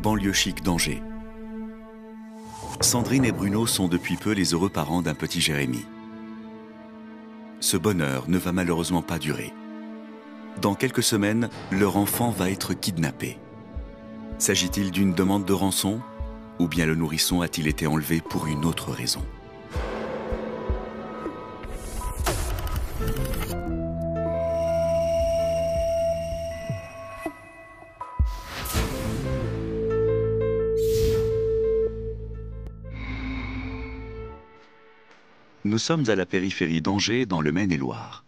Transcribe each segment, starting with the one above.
Banlieue chic d'Angers. Sandrine et Bruno sont depuis peu les heureux parents d'un petit Jérémy. Ce bonheur ne va malheureusement pas durer. Dans quelques semaines, leur enfant va être kidnappé. S'agit-il d'une demande de rançon? Ou bien le nourrisson a-t-il été enlevé pour une autre raison? Nous sommes à la périphérie d'Angers, dans le Maine-et-Loire.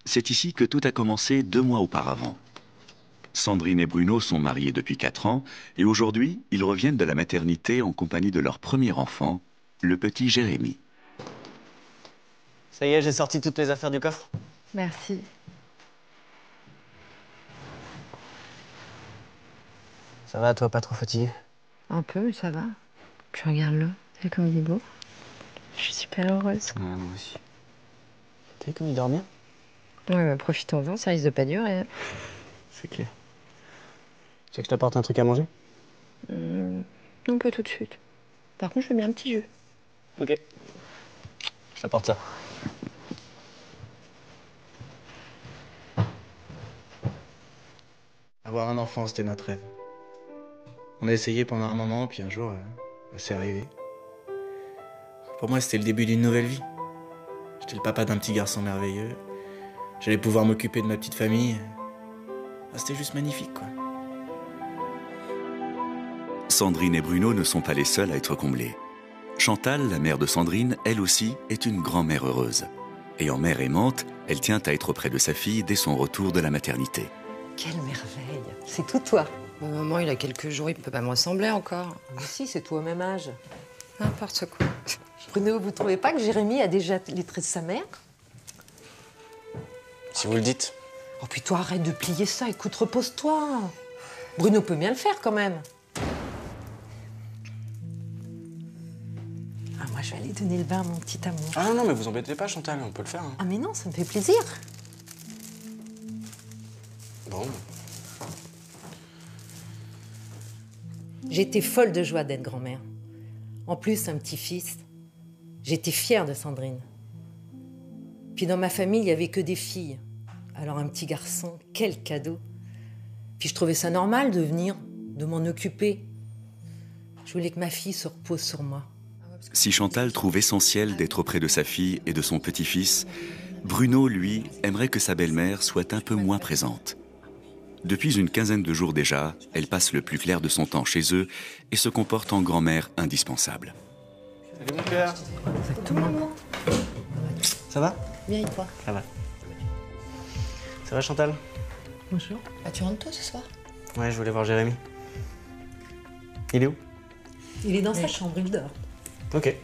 C'est ici que tout a commencé 2 mois auparavant. Sandrine et Bruno sont mariés depuis 4 ans et aujourd'hui, ils reviennent de la maternité en compagnie de leur premier enfant, le petit Jérémy. Ça y est, j'ai sorti toutes les affaires du coffre. Merci. Ça va, toi, pas trop fatigué? Un peu, mais ça va. Puis regarde-le, t'as vu comme il est beau. Je suis super heureuse. Ouais, moi aussi. T'as vu comme il dort bien? Ouais, bah profitons-en, ça risque de pas durer. C'est clair. Tu veux que je t'apporte un truc à manger? Non, pas tout de suite. Par contre, je veux bien un petit jeu. Ok. Je t'apporte ça. Avoir un enfant, c'était notre rêve. On a essayé pendant un moment, puis un jour, c'est arrivé. Pour moi, c'était le début d'une nouvelle vie. J'étais le papa d'un petit garçon merveilleux. J'allais pouvoir m'occuper de ma petite famille. Ah, c'était juste magnifique, quoi. Sandrine et Bruno ne sont pas les seuls à être comblés. Chantal, la mère de Sandrine, elle aussi, est une grand-mère heureuse. Et en mère aimante, elle tient à être auprès de sa fille dès son retour de la maternité. Quelle merveille! C'est tout toi. Maman, il a quelques jours, il peut pas me ressembler encore. Mais si, c'est toi au même âge. N'importe quoi. Bruno, vous trouvez pas que Jérémy a déjà les traits de sa mère? Si vous le dites. Oh, puis toi, arrête de plier ça. Écoute, repose-toi. Bruno peut bien le faire, quand même. Ah, moi, je vais aller donner le bain à mon petit amour. Ah non, mais vous embêtez pas, Chantal, on peut le faire. Hein. Ah, mais non, ça me fait plaisir. Bon. J'étais folle de joie d'être grand-mère. En plus, un petit-fils. J'étais fière de Sandrine. Puis dans ma famille, il n'y avait que des filles. Alors un petit garçon, quel cadeau. Puis je trouvais ça normal de venir, de m'en occuper. Je voulais que ma fille se repose sur moi. Si Chantal trouve essentiel d'être auprès de sa fille et de son petit-fils, Bruno, lui, aimerait que sa belle-mère soit un peu moins présente. Depuis une quinzaine de jours déjà, elle passe le plus clair de son temps chez eux et se comporte en grand-mère indispensable. Salut mon cœur. Exactement. Ça va? Bien, et toi? Ça va. Ça va, Chantal? Bonjour. Bah, tu rentres tôt ce soir? Ouais, je voulais voir Jérémy. Il est où? Il est dans sa chambre, il dort. Ok.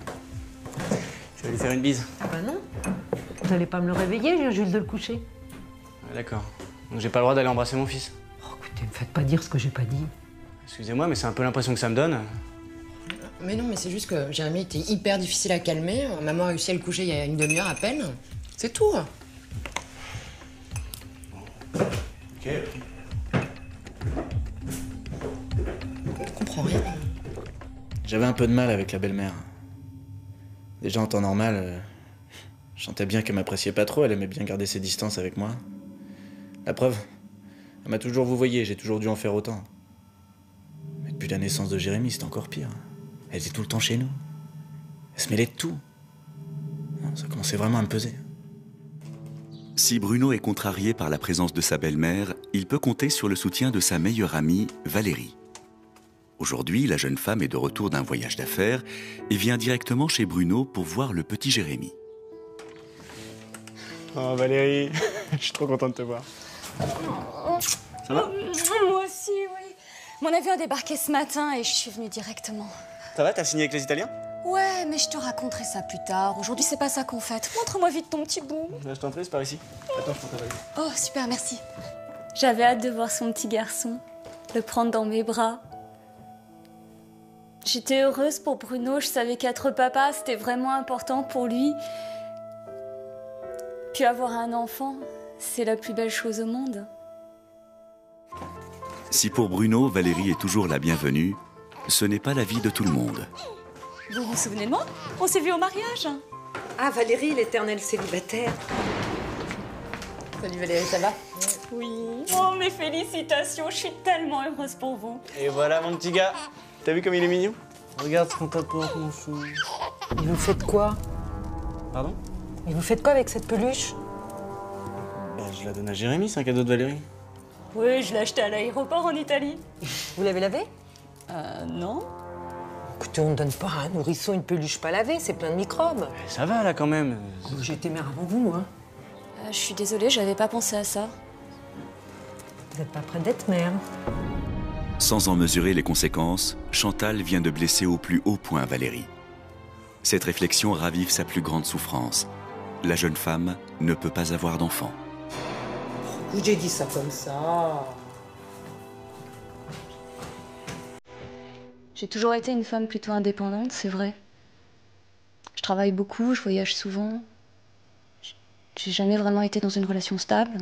Je vais lui faire une bise. Ah bah non. Vous n'allez pas me le réveiller, j'ai juste de le coucher. Ouais, d'accord. Donc j'ai pas le droit d'aller embrasser mon fils. Oh, écoutez, me faites pas dire ce que j'ai pas dit. Excusez-moi, mais c'est un peu l'impression que ça me donne. Mais non, mais c'est juste que Jérémy était hyper difficile à calmer. Maman a réussi à le coucher il y a une demi-heure à peine. C'est tout. Ok. Je comprends rien. J'avais un peu de mal avec la belle-mère. Déjà en temps normal, je sentais bien qu'elle m'appréciait pas trop, elle aimait bien garder ses distances avec moi. La preuve, elle m'a toujours vouvoyé, j'ai toujours dû en faire autant. Mais depuis la naissance de Jérémy, c'était encore pire. Elle était tout le temps chez nous. Elle se mêlait de tout. Ça commençait vraiment à me peser. Si Bruno est contrarié par la présence de sa belle-mère, il peut compter sur le soutien de sa meilleure amie, Valérie. Aujourd'hui, la jeune femme est de retour d'un voyage d'affaires et vient directement chez Bruno pour voir le petit Jérémy. Oh Valérie, je suis trop content de te voir. Ça va? Moi aussi, oui. Mon avion a débarqué ce matin et je suis venue directement. Ça va, t'as signé avec les Italiens? Ouais, mais je te raconterai ça plus tard. Aujourd'hui, c'est pas ça qu'on fête. Montre-moi vite ton petit bout. Je t'en prie, c'est par ici. Attends, je prends ta valise. Oh, super, merci. J'avais hâte de voir son petit garçon, le prendre dans mes bras. J'étais heureuse pour Bruno, je savais qu'être papa, c'était vraiment important pour lui. Puis avoir un enfant, c'est la plus belle chose au monde. Si pour Bruno, Valérie est toujours la bienvenue, ce n'est pas l'avis de tout le monde. Vous vous souvenez de moi? On s'est vu au mariage. Ah, Valérie, l'éternelle célibataire. Salut Valérie, ça va? Oui. Oh, mes félicitations, je suis tellement heureuse pour vous. Et voilà mon petit gars. T'as vu comme il est mignon? Regarde ce qu'on t'apporte, mon chou. Et vous faites quoi? Pardon? Et vous faites quoi avec cette peluche? Bah, je la donne à Jérémy, c'est un cadeau de Valérie. Oui, je l'ai acheté à l'aéroport en Italie. Vous l'avez lavée? Non. Écoutez, on ne donne pas à un nourrisson une peluche pas lavée, c'est plein de microbes. Ça va là quand même. J'ai été mère avant vous, hein. Je suis désolée, j'avais pas pensé à ça. Vous n'êtes pas prête d'être mère. Sans en mesurer les conséquences, Chantal vient de blesser au plus haut point Valérie. Cette réflexion ravive sa plus grande souffrance. La jeune femme ne peut pas avoir d'enfant. J'ai dit ça comme ça. J'ai toujours été une femme plutôt indépendante, c'est vrai. Je travaille beaucoup, je voyage souvent. J'ai jamais vraiment été dans une relation stable.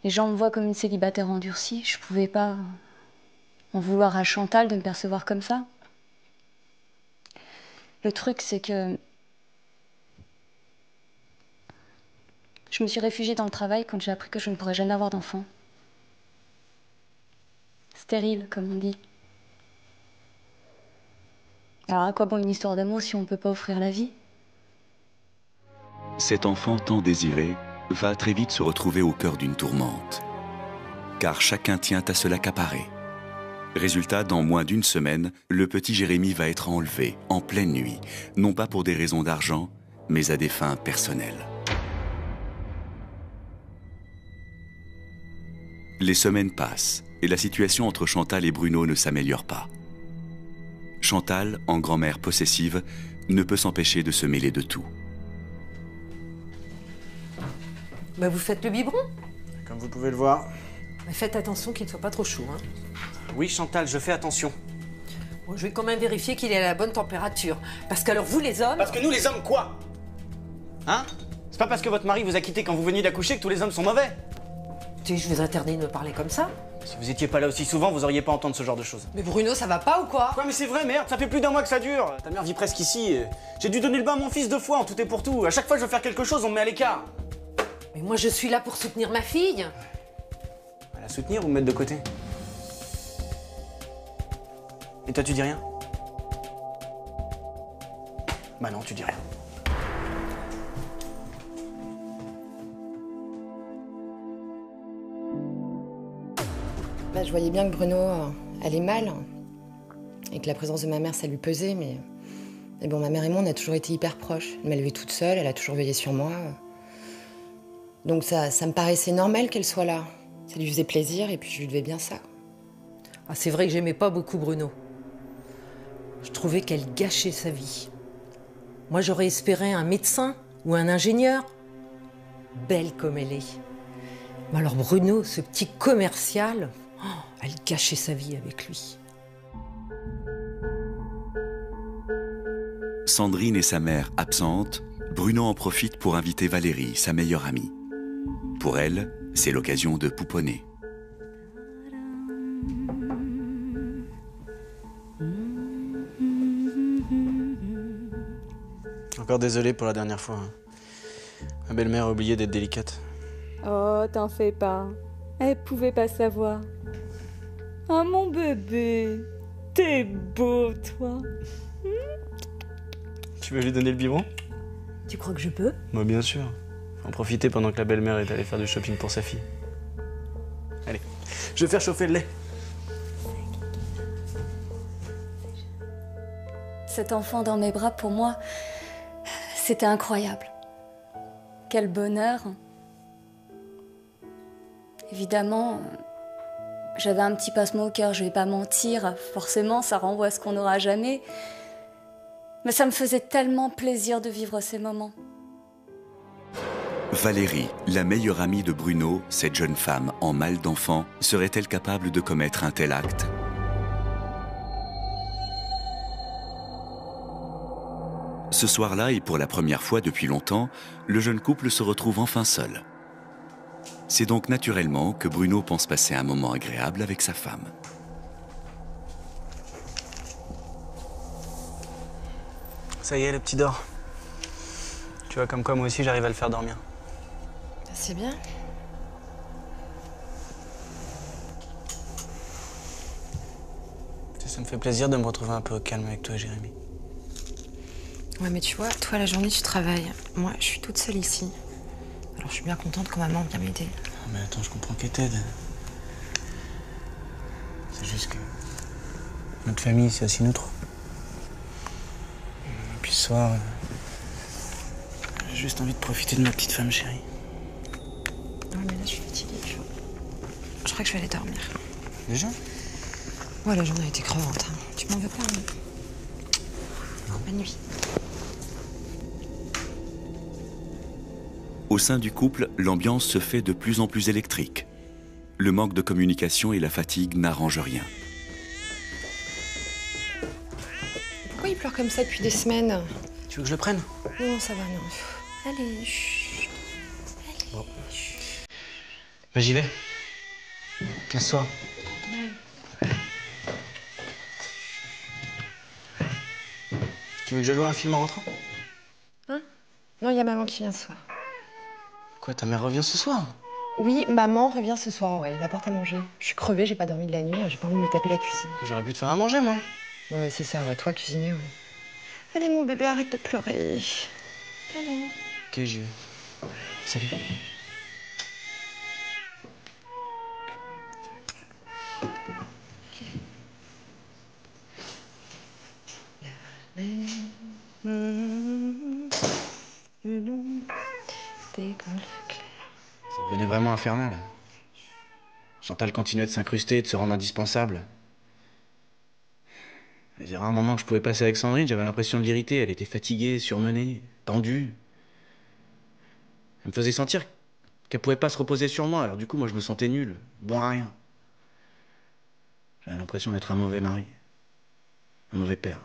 Les gens me voient comme une célibataire endurcie. Je pouvais pas en vouloir à Chantal de me percevoir comme ça. Le truc, c'est que je me suis réfugiée dans le travail quand j'ai appris que je ne pourrais jamais avoir d'enfant. Stérile, comme on dit. Alors à quoi bon une histoire d'amour si on ne peut pas offrir la vie? Cet enfant tant désiré va très vite se retrouver au cœur d'une tourmente. Car chacun tient à se l'accaparer. Résultat, dans moins d'une semaine, le petit Jérémy va être enlevé, en pleine nuit, non pas pour des raisons d'argent, mais à des fins personnelles. Les semaines passent, et la situation entre Chantal et Bruno ne s'améliore pas. Chantal, en grand-mère possessive, ne peut s'empêcher de se mêler de tout. Bah, vous faites le biberon. Comme vous pouvez le voir. Mais faites attention qu'il ne soit pas trop chaud, hein. Oui Chantal, je fais attention. Bon, je vais quand même vérifier qu'il est à la bonne température. Parce qu'alors vous les hommes... Parce que nous les hommes quoi? Hein? C'est pas parce que votre mari vous a quitté quand vous veniez d'accoucher que tous les hommes sont mauvais. Tu sais, je vous interdis de me parler comme ça. Si vous étiez pas là aussi souvent, vous auriez pas entendu ce genre de choses. Mais Bruno, ça va pas ou quoi? Quoi mais c'est vrai merde, ça fait plus d'1 mois que ça dure. Ta mère vit presque ici. J'ai dû donner le bain à mon fils 2 fois en tout et pour tout. À chaque fois que je veux faire quelque chose, on me met à l'écart. Mais moi, je suis là pour soutenir ma fille. À la soutenir ou me mettre de côté? Et toi tu dis rien? Bah non, tu dis rien. Bah, je voyais bien que Bruno allait mal. Et que la présence de ma mère, ça lui pesait, mais bon, ma mère et moi, on a toujours été hyper proches. Elle m'a élevée toute seule, elle a toujours veillé sur moi. Donc ça me paraissait normal qu'elle soit là. Ça lui faisait plaisir et puis je lui devais bien ça. Ah, c'est vrai que j'aimais pas beaucoup Bruno. Je trouvais qu'elle gâchait sa vie. Moi, j'aurais espéré un médecin ou un ingénieur. Belle comme elle est. Mais alors Bruno, ce petit commercial, oh, elle gâchait sa vie avec lui. Sandrine et sa mère absentes, Bruno en profite pour inviter Valérie, sa meilleure amie. Pour elle, c'est l'occasion de pouponner. Encore désolé pour la dernière fois. Ma belle-mère a oublié d'être délicate. Oh, t'en fais pas. Elle pouvait pas savoir. Oh, mon bébé. T'es beau, toi. Tu veux lui donner le biberon? Tu crois que je peux? Moi bien sûr. Faut en profiter pendant que la belle-mère est allée faire du shopping pour sa fille. Allez, je vais faire chauffer le lait. Cet enfant dans mes bras, pour moi, c'était incroyable. Quel bonheur. Évidemment, j'avais un petit passement au cœur, je vais pas mentir. Forcément, ça renvoie à ce qu'on n'aura jamais. Mais ça me faisait tellement plaisir de vivre ces moments. Valérie, la meilleure amie de Bruno, cette jeune femme en mal d'enfant, serait-elle capable de commettre un tel acte? Ce soir-là, et pour la première fois depuis longtemps, le jeune couple se retrouve enfin seul. C'est donc naturellement que Bruno pense passer un moment agréable avec sa femme. Ça y est, le petit dort. Tu vois, comme quoi, moi aussi, j'arrive à le faire dormir. C'est bien. Ça me fait plaisir de me retrouver un peu au calme avec toi, Jérémy. Ouais, mais tu vois, toi, la journée, tu travailles. Moi, je suis toute seule ici. Alors, je suis bien contente quand maman vient m'aider. Ah, mais attends, je comprends qu'elle t'aide. C'est juste que... notre famille, c'est aussi nous trois. Et puis ce soir... j'ai juste envie de profiter de ma petite femme chérie. Ouais, mais là, je suis fatiguée, tu vois. Je crois que je vais aller dormir. Déjà? Ouais, la journée a été crevante. Hein. Tu m'en veux pas, hein? Bonne nuit. Au sein du couple, l'ambiance se fait de plus en plus électrique. Le manque de communication et la fatigue n'arrangent rien. Pourquoi il pleure comme ça depuis des semaines? Tu veux que je le prenne? Non, ça va, non. Allez, chut. Allez, Bon. chut. Bah, j'y vais. Casse-toi. Tu veux que je joue un film en rentrant? Hein? Non, il y a maman qui vient ce soir. Quoi, ta mère revient ce soir? Oui, maman revient ce soir, ouais. Elle apporte à manger. Je suis crevée, j'ai pas dormi de la nuit. J'ai pas envie de me taper la cuisine. J'aurais pu te faire à manger, moi. Ouais, c'est ça, ouais. Toi, cuisiner, ouais. Allez, mon bébé, arrête de pleurer. Allez. Ok, j'y vais. Salut. Ça devenait vraiment infernal. Chantal continuait de s'incruster, de se rendre indispensable. Il y a un moment que je pouvais passer avec Sandrine, j'avais l'impression de l'irriter. Elle était fatiguée, surmenée, tendue. Elle me faisait sentir qu'elle pouvait pas se reposer sur moi, alors du coup, moi, je me sentais nul, bon à rien. J'avais l'impression d'être un mauvais mari, un mauvais père.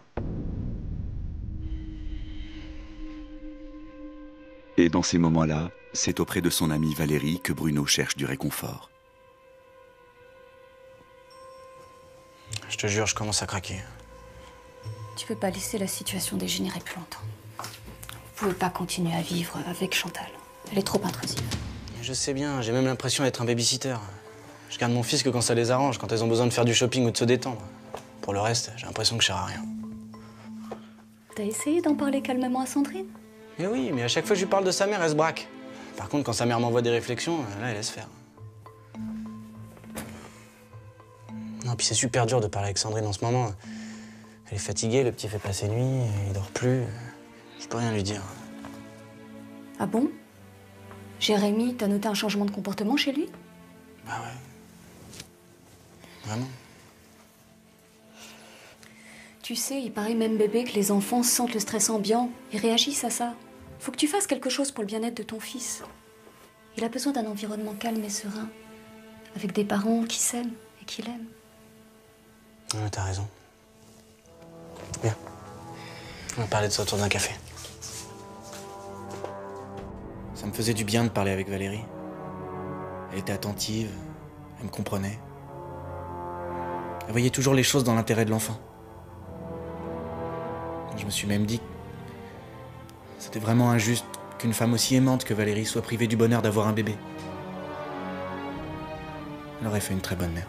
Et dans ces moments-là, c'est auprès de son amie Valérie que Bruno cherche du réconfort. Je te jure, je commence à craquer. Tu peux pas laisser la situation dégénérer plus longtemps. Vous pouvez pas continuer à vivre avec Chantal. Elle est trop intrusive. Je sais bien, j'ai même l'impression d'être un babysitter. Je garde mon fils que quand ça les arrange, quand elles ont besoin de faire du shopping ou de se détendre. Pour le reste, j'ai l'impression que je sers à rien. T'as essayé d'en parler calmement à Sandrine? Mais oui, mais à chaque fois que je lui parle de sa mère, elle se braque. Par contre, quand sa mère m'envoie des réflexions, là, elle laisse faire. Non, puis c'est super dur de parler avec Sandrine en ce moment. Elle est fatiguée, le petit fait pas ses nuits, il dort plus. Je peux rien lui dire. Ah bon? Jérémy, t'as noté un changement de comportement chez lui? Bah ouais. Vraiment. Tu sais, il paraît même bébé que les enfants sentent le stress ambiant. Ils réagissent à ça. Faut que tu fasses quelque chose pour le bien-être de ton fils. Il a besoin d'un environnement calme et serein, avec des parents qui s'aiment et qui l'aiment. Ouais, t'as raison. Viens. On va parler de ça autour d'un café. Ça me faisait du bien de parler avec Valérie. Elle était attentive, elle me comprenait. Elle voyait toujours les choses dans l'intérêt de l'enfant. Je me suis même dit que c'était vraiment injuste qu'une femme aussi aimante que Valérie soit privée du bonheur d'avoir un bébé. Elle aurait fait une très bonne mère.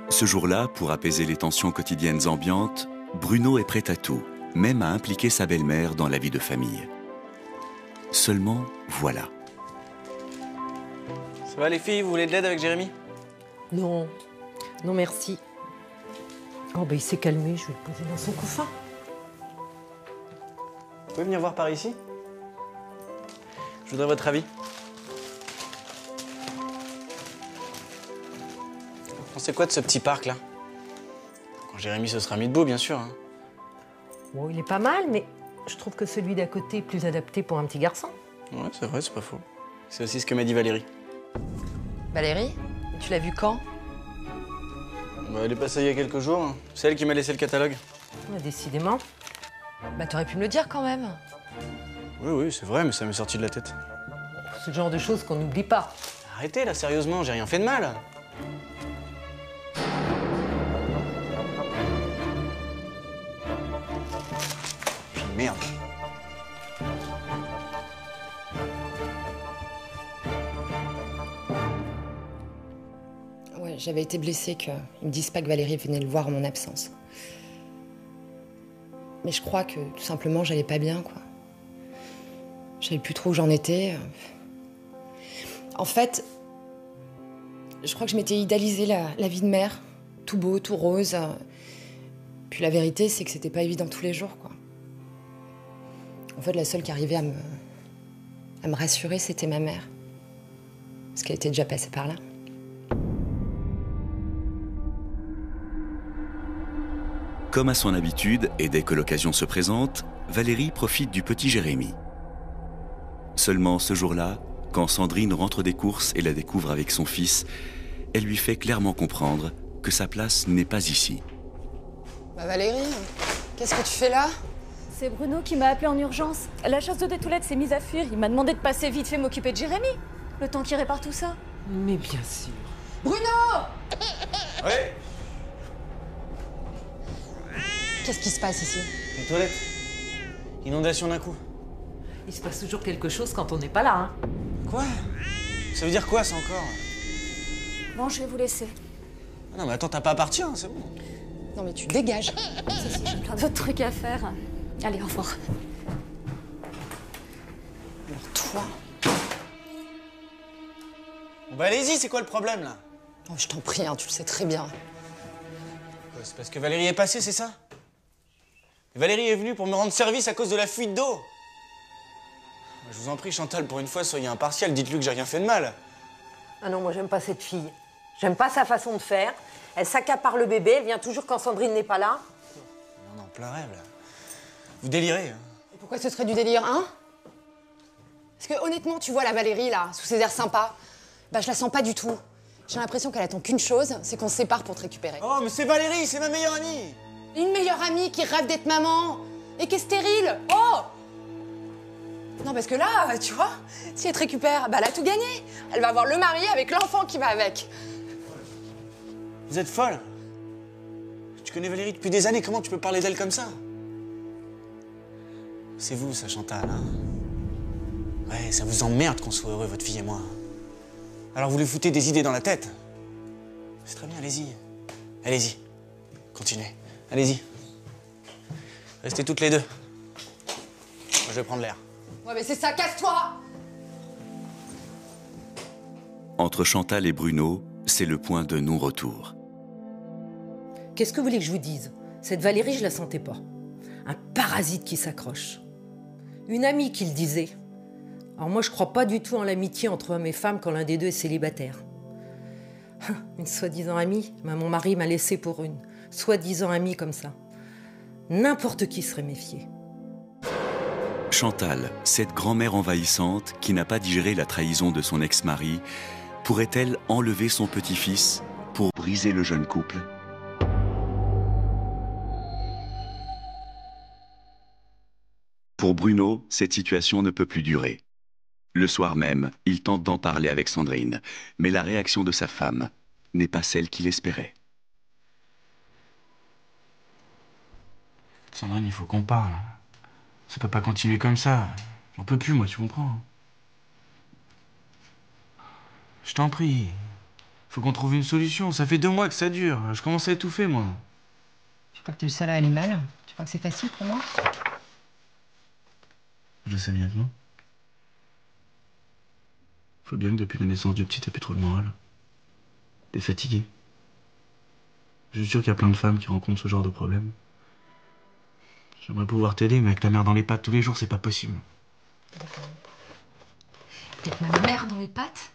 Ce jour-là, pour apaiser les tensions quotidiennes ambiantes, Bruno est prêt à tout, même à impliquer sa belle-mère dans la vie de famille. Seulement, voilà. Ça va les filles, vous voulez de l'aide avec Jérémy? Non, non merci. Oh ben il s'est calmé, je vais le poser dans son couffin. Vous pouvez venir voir par ici? Je voudrais votre avis. Vous pensez quoi de ce petit parc là? Quand Jérémy se sera mis debout, bien sûr. Hein. Bon, il est pas mal, mais je trouve que celui d'à côté est plus adapté pour un petit garçon. Ouais, c'est vrai, c'est pas faux. C'est aussi ce que m'a dit Valérie. Valérie, tu l'as vu quand? Bah, elle est passée il y a quelques jours. C'est elle qui m'a laissé le catalogue. Ouais, décidément. Bah t'aurais pu me le dire quand même. Oui, c'est vrai, mais ça m'est sorti de la tête. C'est le genre de choses qu'on n'oublie pas. Arrêtez là, sérieusement, j'ai rien fait de mal. Puis merde. Ouais, j'avais été blessée qu'ils me disent pas que Valérie venait le voir en mon absence. Mais je crois que tout simplement j'allais pas bien, quoi. Je savais plus trop où j'en étais. En fait, je crois que je m'étais idéalisé la vie de mère. Tout beau, tout rose. Puis la vérité, c'est que c'était pas évident tous les jours, quoi. En fait, la seule qui arrivait à me rassurer, c'était ma mère. Parce qu'elle était déjà passée par là. Comme à son habitude, et dès que l'occasion se présente, Valérie profite du petit Jérémy. Seulement ce jour-là, quand Sandrine rentre des courses et la découvre avec son fils, elle lui fait clairement comprendre que sa place n'est pas ici. Bah Valérie, qu'est-ce que tu fais là? C'est Bruno qui m'a appelé en urgence. La chasse de des toilettes s'est mise à fuir. Il m'a demandé de passer vite fait m'occuper de Jérémy. Le temps qu'il répare tout ça. Mais bien sûr. Bruno! Ouais. Qu'est-ce qui se passe ici? Les toilettes. Inondation d'un coup. Il se passe toujours quelque chose quand on n'est pas là, hein. Quoi? Ça veut dire quoi, ça encore? Bon, je vais vous laisser. Ah non, mais attends, t'as pas à partir, hein, c'est bon. Non mais tu dégages. Si, j'ai plein d'autres trucs à faire. Allez, au revoir. Alors toi... Bon bah allez-y, c'est quoi le problème, là? Oh, je t'en prie, hein, tu le sais très bien. Quoi, c'est parce que Valérie est passée, c'est ça? Et Valérie est venue pour me rendre service à cause de la fuite d'eau. Je vous en prie, Chantal, pour une fois, soyez impartial, dites-lui que j'ai rien fait de mal. Ah non, moi j'aime pas cette fille. J'aime pas sa façon de faire. Elle s'accapare le bébé, elle vient toujours quand Sandrine n'est pas là. On est en plein rêve, là. Vous délirez, hein? Et pourquoi ce serait du délire, hein? Parce que honnêtement, tu vois la Valérie, là, sous ses airs sympas, bah je la sens pas du tout. J'ai l'impression qu'elle attend qu'une chose, c'est qu'on se sépare pour te récupérer. Oh, mais c'est Valérie, c'est ma meilleure amie! Une meilleure amie qui rêve d'être maman et qui est stérile. Oh! Non, parce que là, tu vois, si elle te récupère, bah elle a tout gagné. Elle va avoir le mari avec l'enfant qui va avec. Vous êtes folle? Tu connais Valérie depuis des années, comment tu peux parler d'elle comme ça? C'est vous, ça, Chantal, hein? Ouais, ça vous emmerde qu'on soit heureux, votre fille et moi. Alors vous lui foutez des idées dans la tête. C'est très bien, allez-y. Allez-y. Continuez. Allez-y. Restez toutes les deux. Moi, je vais prendre l'air. Ouais, mais c'est ça, casse-toi! Entre Chantal et Bruno, c'est le point de non-retour. Qu'est-ce que vous voulez que je vous dise? Cette Valérie, je la sentais pas. Un parasite qui s'accroche. Une amie qui le disait. Alors moi, je crois pas du tout en l'amitié entre hommes et femmes quand l'un des deux est célibataire. Une soi-disant amie, mon mari m'a laissé pour une soi-disant amie comme ça. N'importe qui serait méfié. Chantal, cette grand-mère envahissante qui n'a pas digéré la trahison de son ex-mari, pourrait-elle enlever son petit-fils pour briser le jeune couple? Pour Bruno, cette situation ne peut plus durer. Le soir même, il tente d'en parler avec Sandrine, mais la réaction de sa femme n'est pas celle qu'il espérait. Sandrine, il faut qu'on parle. Ça peut pas continuer comme ça. J'en peux plus, moi, tu comprends? Je t'en prie. Faut qu'on trouve une solution. Ça fait 2 mois que ça dure. Je commence à étouffer, moi. Tu crois que t'es le seul à aller mal? Tu crois que c'est facile pour moi? Je sais bien que non. Faut bien que depuis la naissance du petit, t'as plus trop le moral. T'es fatigué. Je suis sûr qu'il y a plein de femmes qui rencontrent ce genre de problème. J'aimerais pouvoir t'aider, mais avec la mère dans les pattes tous les jours, c'est pas possible. Peut-être ma mère dans les pattes?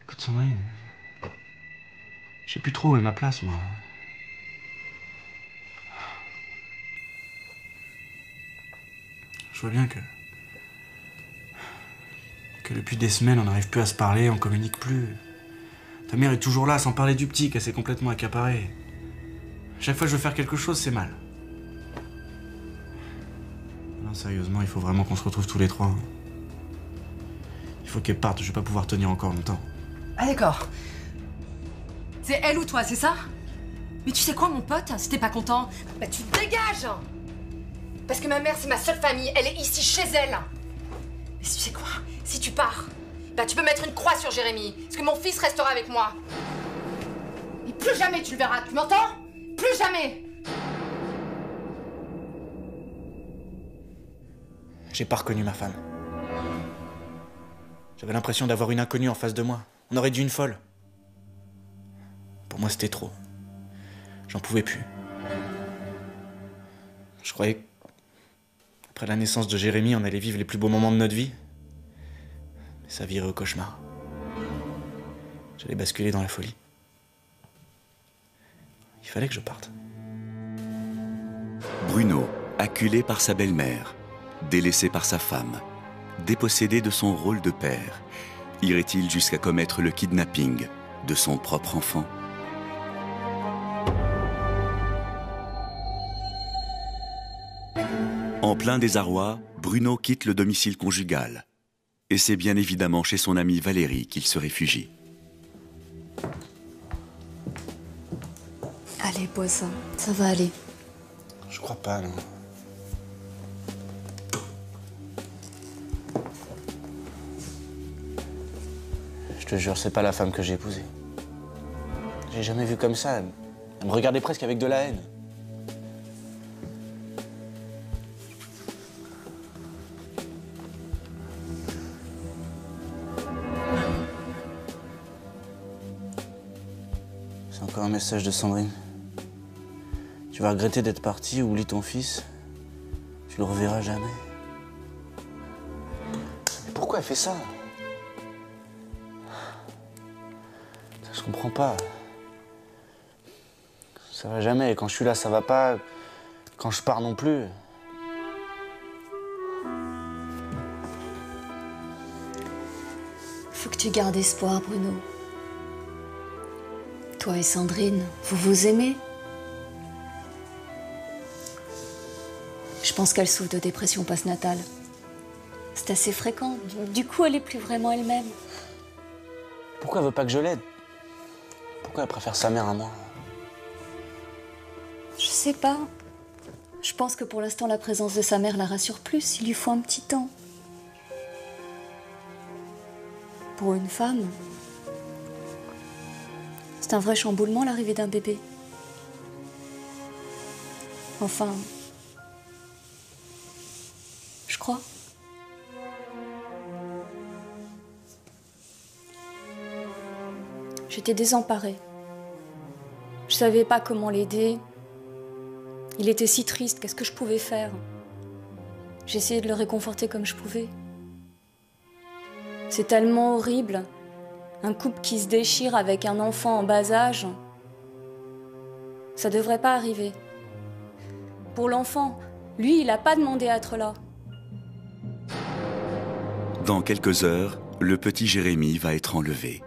Écoute, Sandrine, je sais plus trop où est ma place, moi. Je vois bien que depuis des semaines, on n'arrive plus à se parler, on communique plus. Ta mère est toujours là, sans parler du petit, qu'elle s'est complètement accaparée. Chaque fois que je veux faire quelque chose, c'est mal. Non, sérieusement, il faut vraiment qu'on se retrouve tous les trois. Hein. Il faut qu'elle parte, je vais pas pouvoir tenir encore longtemps. Ah d'accord. C'est elle ou toi, c'est ça? Mais tu sais quoi, mon pote? Si t'es pas content, Bah tu te dégages. Parce que ma mère, c'est ma seule famille. Elle est ici, chez elle. Mais tu sais quoi? Si tu pars, bah tu peux mettre une croix sur Jérémy. Parce que mon fils restera avec moi. Et plus jamais tu le verras, tu m'entends? Plus jamais. J'ai pas reconnu ma femme. J'avais l'impression d'avoir une inconnue en face de moi. On aurait dit une folle. Pour moi, c'était trop. J'en pouvais plus. Je croyais qu'après la naissance de Jérémy, on allait vivre les plus beaux moments de notre vie. Mais ça virait au cauchemar. J'allais basculer dans la folie. Il fallait que je parte. Bruno, acculé par sa belle-mère, délaissé par sa femme, dépossédé de son rôle de père, irait-il jusqu'à commettre le kidnapping de son propre enfant? En plein désarroi, Bruno quitte le domicile conjugal. Et c'est bien évidemment chez son amie Valérie qu'il se réfugie. Allez, bois ça. Ça va aller. Je crois pas, non. Je te jure, c'est pas la femme que j'ai épousée. J'ai jamais vu comme ça. Elle me regardait presque avec de la haine. C'est encore un message de Sandrine. Tu vas regretter d'être parti, oublie ton fils. Tu le reverras jamais. Mais pourquoi elle fait ça? Je comprends pas. Ça va jamais. Quand je suis là, ça va pas. Quand je pars non plus. Faut que tu gardes espoir, Bruno. Toi et Sandrine, vous vous aimez? Je pense qu'elle souffre de dépression postnatale. C'est assez fréquent. Du coup, elle est plus vraiment elle-même. Pourquoi elle veut pas que je l'aide? Pourquoi elle préfère sa mère à moi? Je sais pas. Je pense que pour l'instant, la présence de sa mère la rassure plus. Il lui faut un petit temps. Pour une femme, c'est un vrai chamboulement, l'arrivée d'un bébé. Enfin, je crois. J'étais désemparée. Je savais pas comment l'aider. Il était si triste, qu'est-ce que je pouvais faire? J'essayais de le réconforter comme je pouvais. C'est tellement horrible. Un couple qui se déchire avec un enfant en bas âge. Ça devrait pas arriver. Pour l'enfant, lui, il a pas demandé à être là. Dans quelques heures, le petit Jérémy va être enlevé.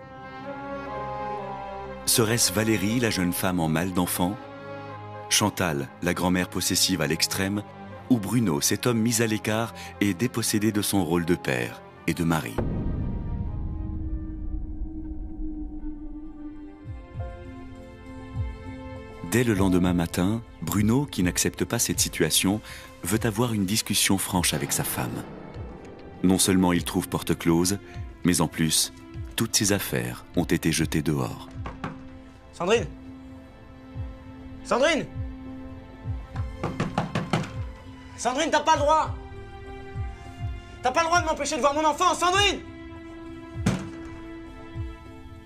Serait-ce Valérie, la jeune femme en mal d'enfant? Chantal, la grand-mère possessive à l'extrême? Ou Bruno, cet homme mis à l'écart et dépossédé de son rôle de père et de mari? Dès le lendemain matin, Bruno, qui n'accepte pas cette situation, veut avoir une discussion franche avec sa femme. Non seulement il trouve porte close, mais en plus, toutes ses affaires ont été jetées dehors. Sandrine! Sandrine! Sandrine, t'as pas le droit! T'as pas le droit de m'empêcher de voir mon enfant, Sandrine!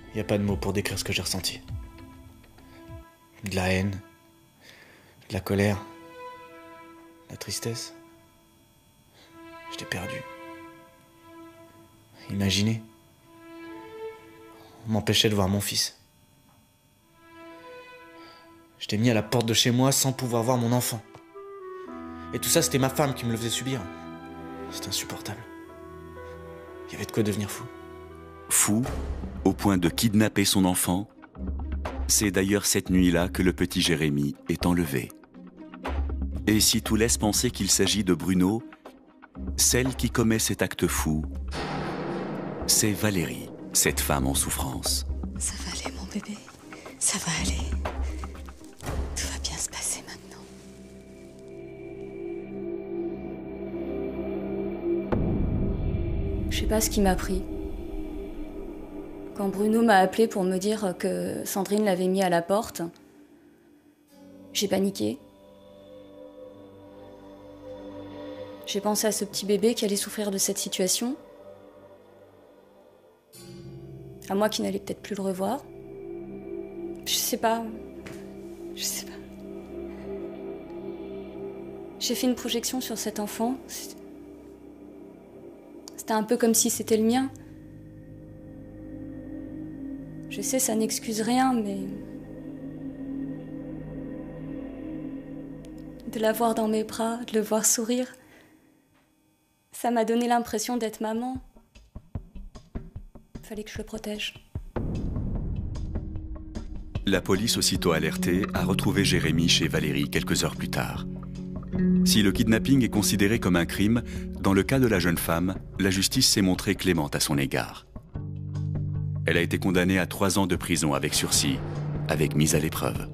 Il n'y a pas de mots pour décrire ce que j'ai ressenti. De la haine, de la colère, de la tristesse. J'étais perdu. Imaginez. On m'empêchait de voir mon fils. J'étais mis à la porte de chez moi sans pouvoir voir mon enfant. Et tout ça, c'était ma femme qui me le faisait subir. C'était insupportable. Il y avait de quoi devenir fou. Fou, au point de kidnapper son enfant. C'est d'ailleurs cette nuit-là que le petit Jérémy est enlevé. Et si tout laisse penser qu'il s'agit de Bruno, celle qui commet cet acte fou, c'est Valérie, cette femme en souffrance. Ça va aller, mon bébé. Ça va aller. Tout va bien se passer maintenant. Je sais pas ce qui m'a pris. Quand Bruno m'a appelé pour me dire que Sandrine l'avait mis à la porte, j'ai paniqué. J'ai pensé à ce petit bébé qui allait souffrir de cette situation. À moi qui n'allais peut-être plus le revoir. Je sais pas. J'ai fait une projection sur cet enfant. C'était un peu comme si c'était le mien. Je sais, ça n'excuse rien, mais... de l'avoir dans mes bras, de le voir sourire, ça m'a donné l'impression d'être maman. Fallait que je le protège. La police, aussitôt alertée, a retrouvé Jérémy chez Valérie quelques heures plus tard. Si le kidnapping est considéré comme un crime, dans le cas de la jeune femme, la justice s'est montrée clémente à son égard. Elle a été condamnée à 3 ans de prison avec sursis, avec mise à l'épreuve.